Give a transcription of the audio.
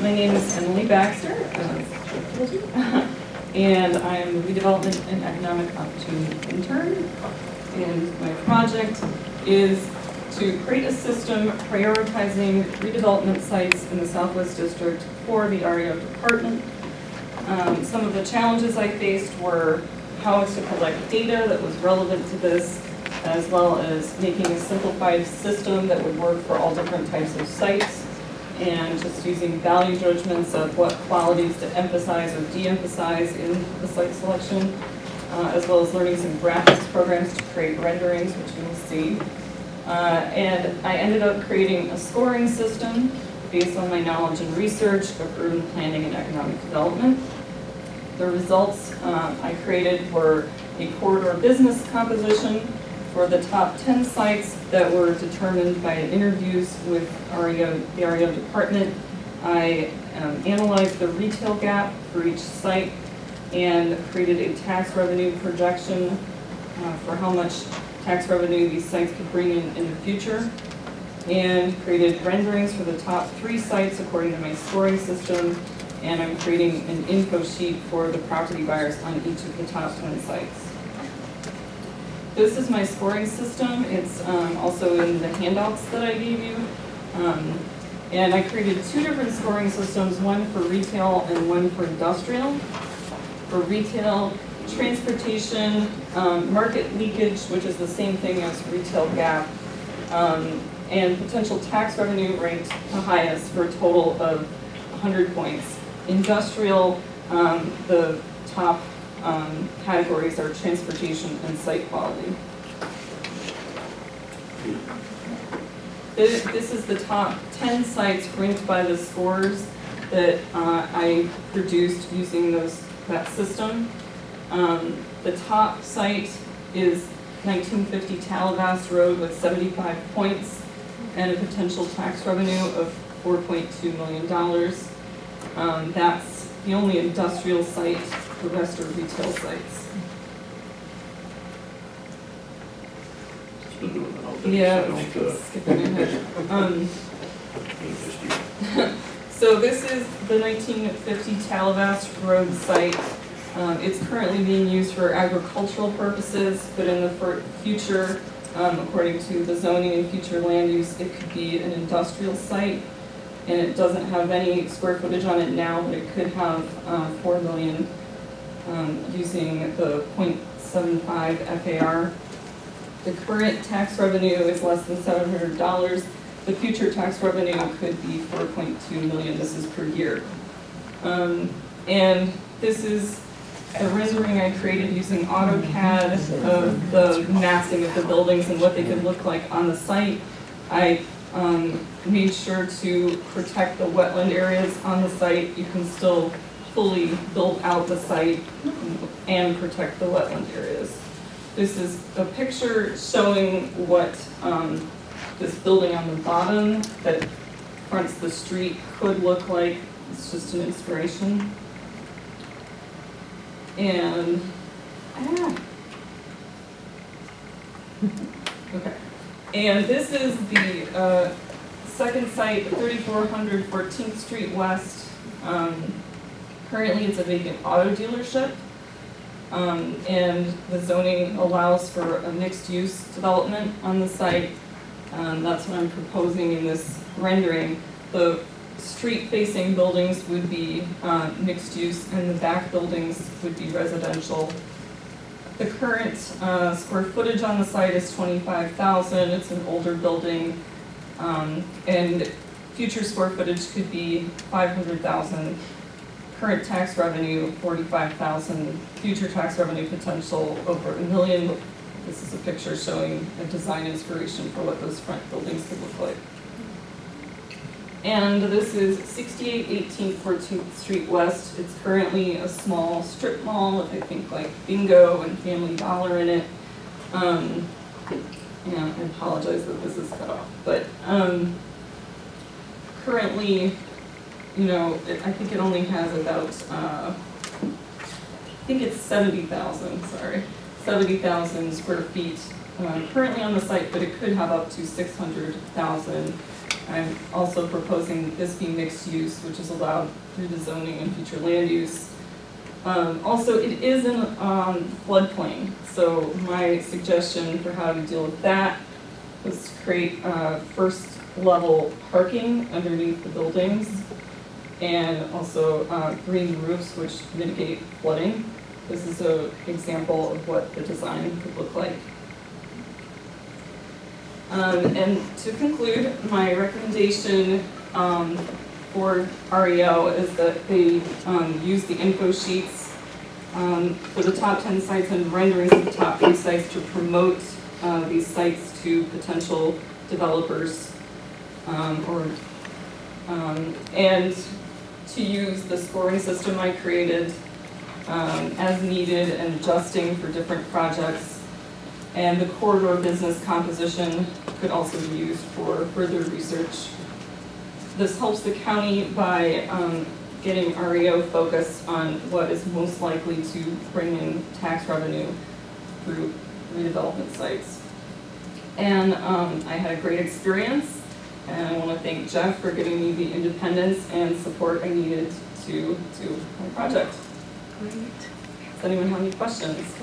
My name is Emily Baxter, and I'm a redevelopment and economic opportunity intern. And my project is to create a system prioritizing redevelopment sites in the Southwest District for the REO department. Some of the challenges I faced were how to collect data that was relevant to this, as well as making a simplified system that would work for all different types of sites, and just using value judgments of what qualities to emphasize or de-emphasize in the site selection, as well as learning some graphics programs to create renderings, which you will see. And I ended up creating a scoring system based on my knowledge and research of urban planning and economic development. The results I created were a corridor business composition for the top 10 sites that were determined by interviews with the REO department. I analyzed the retail gap for each site and created a tax revenue projection for how much tax revenue these sites could bring in the future, and created renderings for the top 3 sites according to my scoring system, and I'm creating an info sheet for the property buyers on each of the top 10 sites. This is my scoring system. It's also in the handouts that I gave you. And I created 2 different scoring systems, one for retail and one for industrial. For retail, transportation, market leakage, which is the same thing as retail gap, and potential tax revenue ranked the highest for a total of 100 points. Industrial, the top categories are transportation and site quality. This is the top 10 sites ranked by the scores that I produced using that system. The top site is 1950 Talavas Road with 75 points and a potential tax revenue of $4.2 million. That's the only industrial site. The rest are retail sites. Yeah, skipping ahead. So this is the 1950 Talavas Road site. It's currently being used for agricultural purposes, but in the future, according to the zoning and future land use, it could be an industrial site. And it doesn't have any square footage on it now, but it could have 4 million using the 0.75 FAR. The current tax revenue is less than $700. The future tax revenue could be 4.2 million. This is per year. And this is a rendering I created using AutoCAD of the massing of the buildings and what they could look like on the site. I made sure to protect the wetland areas on the site. You can still fully build out the site and protect the wetland areas. This is a picture showing what this building on the bottom that fronts the street could look like. It's just an inspiration. And, okay. And this is the second site, 3400 14th Street West. Currently it's a vacant auto dealership, and the zoning allows for a mixed-use development on the site. That's what I'm proposing in this rendering. The street-facing buildings would be mixed use, and the back buildings would be residential. The current square footage on the site is 25,000. It's an older building, and future square footage could be 500,000. Current tax revenue 45,000. Future tax revenue potential over $1 million. This is a picture showing a design inspiration for what those front buildings could look like. And this is 6818 14th Street West. It's currently a small strip mall with, I think, like Bingo and Family Dollar in it. And I apologize that this is cut off, but currently, you know, I think it only has about, I think it's 70,000, sorry, 70,000 square feet currently on the site, but it could have up to 600,000 I'm also proposing this be mixed use, which is allowed through the zoning and future land use. Also, it is in floodplain, so my suggestion for how to deal with that was to create first level parking underneath the buildings, and also green roofs which mitigate flooding. This is an example of what the design could look like. And to conclude, my recommendation for REO is that they use the info sheets for the top 10 sites and renderings of the top 3 sites to promote these sites to potential developers, and to use the scoring system I created as needed and adjusting for different projects. And the corridor business composition could also be used for further research. This helps the county by getting REO focused on what is most likely to bring in tax revenue through redevelopment sites. And I had a great experience, and I want to thank Jeff for giving me the independence and support I needed to do my project. Great. Does anyone have any questions?